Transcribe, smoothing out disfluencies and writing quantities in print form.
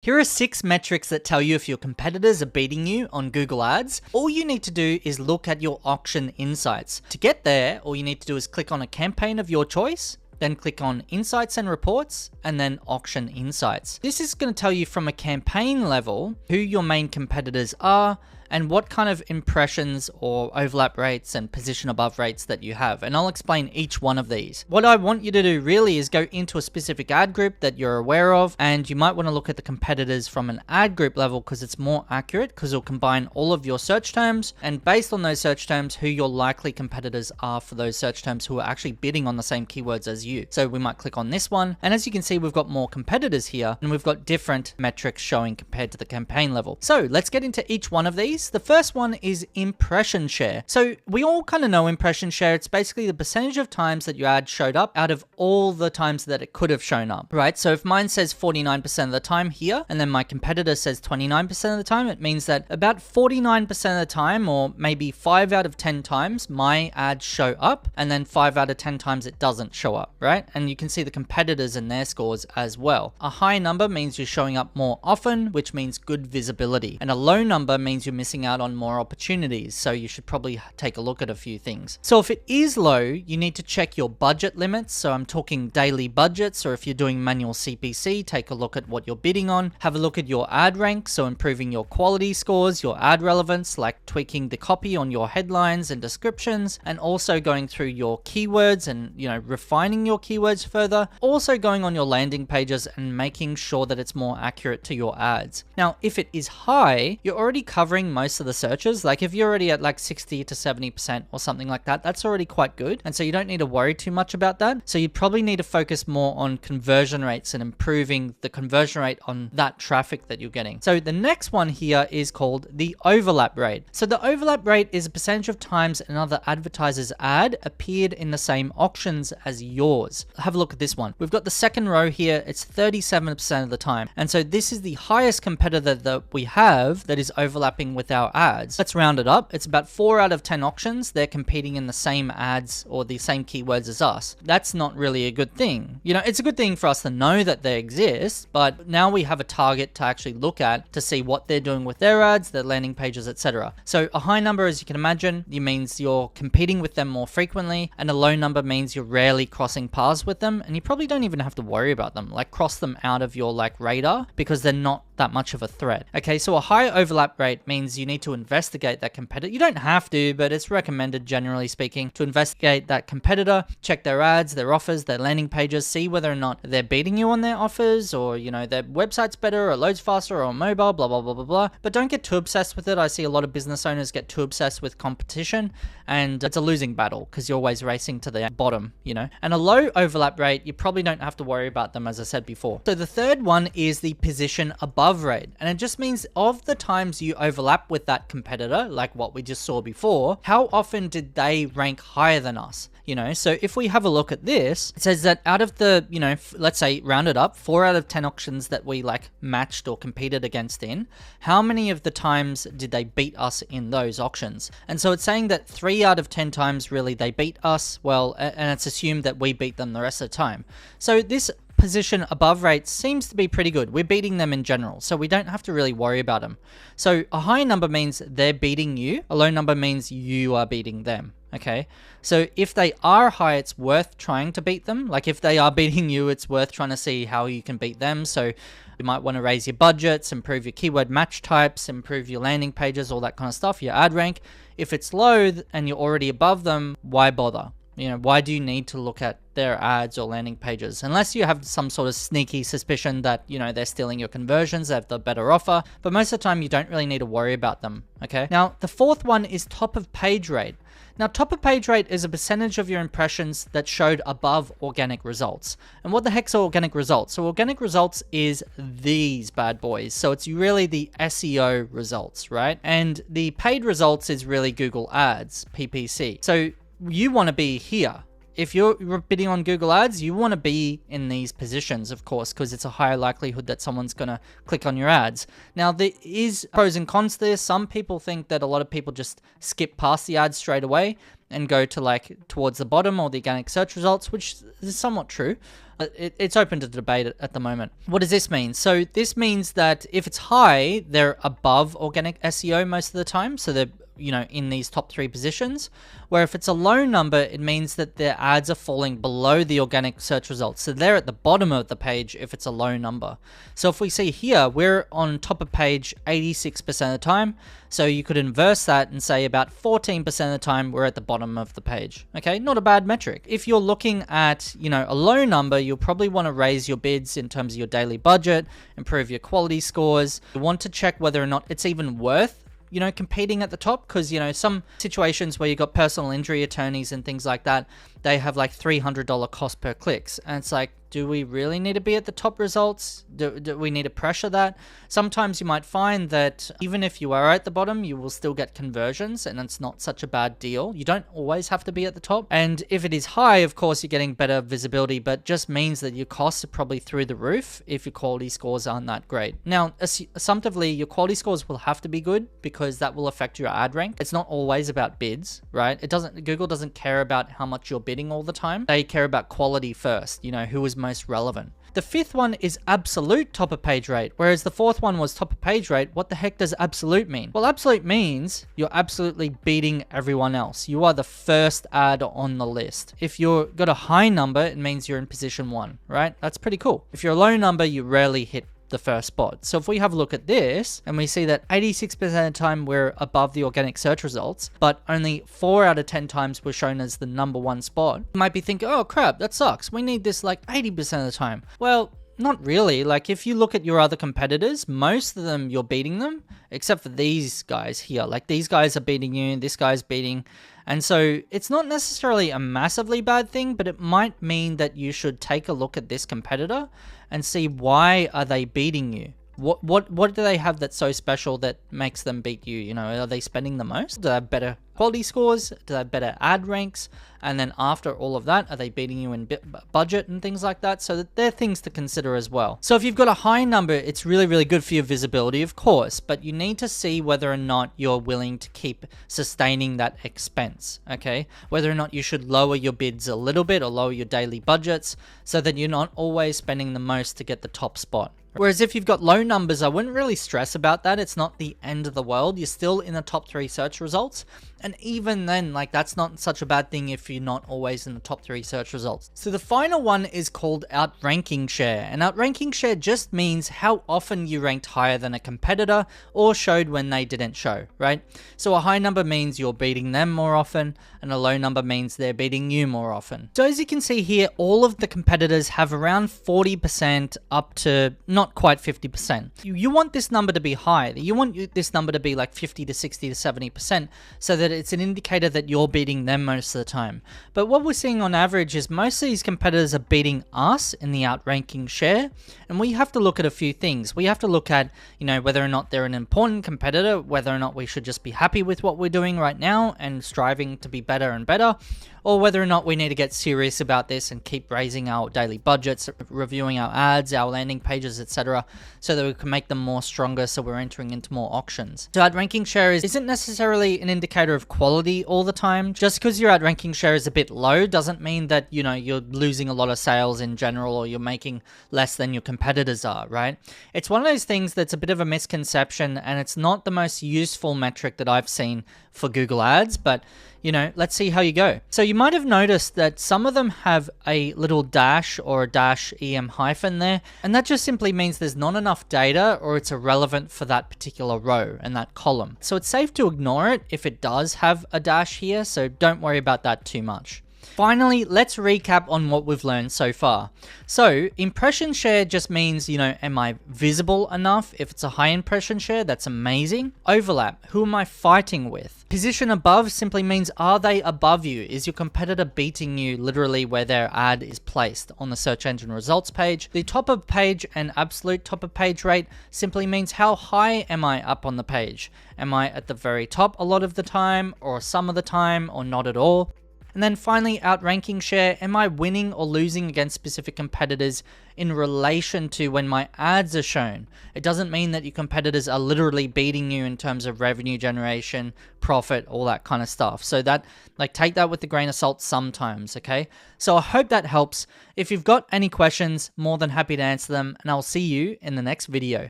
Here are 6 metrics that tell you if your competitors are beating you on Google Ads. All you need to do is look at your auction insights. To get there, all you need to do is click on a campaign of your choice, then click on Insights and Reports, and then Auction Insights. This is going to tell you from a campaign level who your main competitors are and what kind of impressions or overlap rates and position above rates that you have. And I'll explain each one of these. What I want you to do really is go into a specific ad group that you're aware of, and you might want to look at the competitors from an ad group level because it's more accurate, because it'll combine all of your search terms, and based on those search terms, who your likely competitors are for those search terms who are actually bidding on the same keywords as you. So we might click on this one, and as you can see, we've got more competitors here, and we've got different metrics showing compared to the campaign level. So let's get into each one of these. The first one is impression share. So we all kind of know impression share. It's basically the percentage of times that your ad showed up out of all the times that it could have shown up, right? So if mine says 49% of the time here, and then my competitor says 29% of the time, it means that about 49% of the time, or maybe 5 out of 10 times, my ads show up, and then 5 out of 10 times it doesn't show up, right? And you can see the competitors and their scores as well. A high number means you're showing up more often, which means good visibility. And a low number means you're missing out on more opportunities. So you should probably take a look at a few things. So if it is low, you need to check your budget limits. So I'm talking daily budgets, or if you're doing manual CPC, take a look at what you're bidding on. Have a look at your ad rank. So improving your quality scores, your ad relevance, like tweaking the copy on your headlines and descriptions, and also going through your keywords and, refining your keywords further. Also going on your landing pages and making sure that it's more accurate to your ads. Now, if it is high, you're already covering most of the searches. Like if you're already at like 60 to 70% or something like that, that's already quite good. And so you don't need to worry too much about that. So you probably need to focus more on conversion rates and improving the conversion rate on that traffic that you're getting. So the next one here is called the overlap rate. So the overlap rate is a percentage of times another advertiser's ad appeared in the same auctions as yours. Have a look at this one. We've got the second row here. It's 37% of the time. And so this is the highest competitor that we have that is overlapping with our ads. Let's round it up. It's about 4 out of 10 auctions. They're competing in the same ads or the same keywords as us. That's not really a good thing. It's a good thing for us to know that they exist, but now we have a target to actually look at to see what they're doing with their ads, their landing pages, etc. So a high number, as you can imagine, it means you're competing with them more frequently, and a low number means you're rarely crossing paths with them, and you probably don't even have to worry about them. Like cross them out of your radar because they're not that much of a threat. Okay, so a high overlap rate means you need to investigate that competitor. You don't have to, but it's recommended, generally speaking, to investigate that competitor, check their ads, their offers, their landing pages, see whether or not they're beating you on their offers, or their website's better or loads faster or mobile, blah blah blah blah blah. But don't get too obsessed with it. I see a lot of business owners get too obsessed with competition, and it's a losing battle because you're always racing to the bottom, And a low overlap rate, you probably don't have to worry about them, as I said before. So the third one is the position above rate, and it just means of the times you overlap with that competitor, like what we just saw before, how often did they rank higher than us? So if we have a look at this, it says that out of the, let's say rounded up, 4 out of 10 auctions that we matched or competed against in, how many of the times did they beat us in those auctions? And so it's saying that 3 out of 10 times really they beat us, well, and it's assumed that we beat them the rest of the time. So this position above rate seems to be pretty good. We're beating them in general, so we don't have to really worry about them. So a high number means they're beating you. A low number means you are beating them. Okay, so if they are high, it's worth trying to beat them. Like if they are beating you, it's worth trying to see how you can beat them. So you might want to raise your budgets, improve your keyword match types, improve your landing pages, all that kind of stuff, your ad rank. If it's low and you're already above them, why bother? Why do you need to look at their ads or landing pages? Unless you have some sort of sneaky suspicion that, they're stealing your conversions, they have the better offer. But most of the time, you don't really need to worry about them, okay? Now, the fourth one is top of page rate. Now, top of page rate is a percentage of your impressions that showed above organic results. And what the heck's organic results? So organic results is these bad boys. So it's really the SEO results, right? And the paid results is really Google Ads, PPC. So you want to be here. if you're bidding on Google Ads, you want to be in these positions, of course, because it's a higher likelihood that someone's going to click on your ads. Now, there is pros and cons to this. Some people think that a lot of people just skip past the ads straight away and go to like towards the bottom or the organic search results, which is somewhat true. It's open to debate at the moment. What does this mean? So this means that if it's high, they're above organic SEO most of the time. So they're, in these top 3 positions, where if it's a low number, it means that their ads are falling below the organic search results. So they're at the bottom of the page if it's a low number. So if we see here, we're on top of page 86% of the time. So you could inverse that and say about 14% of the time we're at the bottom of the page. Okay, not a bad metric. If you're looking at, a low number, you'll probably want to raise your bids in terms of your daily budget, improve your quality scores. You want to check whether or not it's even worth competing at the top, because, some situations where you got personal injury attorneys and things like that, they have like $300 cost per clicks. And it's like, do we really need to be at the top results? Do we need to pressure that? Sometimes you might find that even if you are at the bottom, you will still get conversions, and it's not such a bad deal. You don't always have to be at the top. And if it is high, of course, you're getting better visibility, but just means that your costs are probably through the roof if your quality scores aren't that great. Now, assumptively, your quality scores will have to be good because that will affect your ad rank. It's not always about bids, right? Google doesn't care about how much you're bidding all the time. They care about quality first, who is most relevant. The 5th one is absolute top of page rate, whereas the 4th one was top of page rate. What the heck does absolute mean? Well, absolute means you're absolutely beating everyone else. You are the first ad on the list. If you've got a high number, it means you're in position 1, right? That's pretty cool. If you're a low number, you rarely hit the first spot. So if we have a look at this and we see that 86% of the time we're above the organic search results, but only 4 out of 10 times we're shown as the number 1 spot, you might be thinking, oh crap, that sucks. We need this like 80% of the time. Well, not really. Like if you look at your other competitors, most of them you're beating them, except for these guys here. Like these guys are beating you, this guy's beating. And so it's not necessarily a massively bad thing, but it might mean that you should take a look at this competitor and see why are they beating you. What do they have that's so special that makes them beat you? Are they spending the most? Do they have better quality scores? Do they have better ad ranks? And then after all of that, are they beating you in budget and things like that? So that they're things to consider as well. So if you've got a high number, it's really, really good for your visibility, of course, but you need to see whether or not you're willing to keep sustaining that expense, okay? Whether or not you should lower your bids a little bit or lower your daily budgets so that you're not always spending the most to get the top spot. Whereas if you've got low numbers, I wouldn't really stress about that. It's not the end of the world. You're still in the top 3 search results. And even then, like that's not such a bad thing if you're not always in the top 3 search results. So the final one is called outranking share. And outranking share just means how often you ranked higher than a competitor or showed when they didn't show, right? So a high number means you're beating them more often, and a low number means they're beating you more often. So as you can see here, all of the competitors have around 40% up to not quite 50%. You want this number to be high. You want this number to be like 50 to 60 to 70% so that it's an indicator that you're beating them most of the time. But what we're seeing on average is most of these competitors are beating us in the outranking share. And we have to look at a few things. We have to look at, whether or not they're an important competitor, whether or not we should just be happy with what we're doing right now and striving to be better and better, or whether or not we need to get serious about this and keep raising our daily budgets, reviewing our ads, our landing pages, etc., so that we can make them more stronger so we're entering into more auctions. So outranking share isn't necessarily an indicator of quality all the time. Just because your outranking share is a bit low doesn't mean that, you're losing a lot of sales in general or you're making less than your competitors are, right? It's one of those things that's a bit of a misconception, and it's not the most useful metric that I've seen for Google Ads, but let's see how you go. So you might have noticed that some of them have a little dash or a dash EM hyphen there, and that just simply means there's not enough data or it's irrelevant for that particular row and that column. So it's safe to ignore it if it does have a dash here, so don't worry about that too much. Finally, let's recap on what we've learned so far. So impression share just means, am I visible enough? If it's a high impression share, that's amazing. Overlap, who am I fighting with? Position above simply means, are they above you? Is your competitor beating you literally where their ad is placed on the search engine results page? The top of page and absolute top of page rate simply means, how high am I up on the page? Am I at the very top a lot of the time, or some of the time, or not at all? And then finally, outranking share. Am I winning or losing against specific competitors in relation to when my ads are shown? It doesn't mean that your competitors are literally beating you in terms of revenue generation, profit, all that kind of stuff. So that, like, take that with a grain of salt sometimes, okay? So I hope that helps. If you've got any questions, more than happy to answer them, and I'll see you in the next video.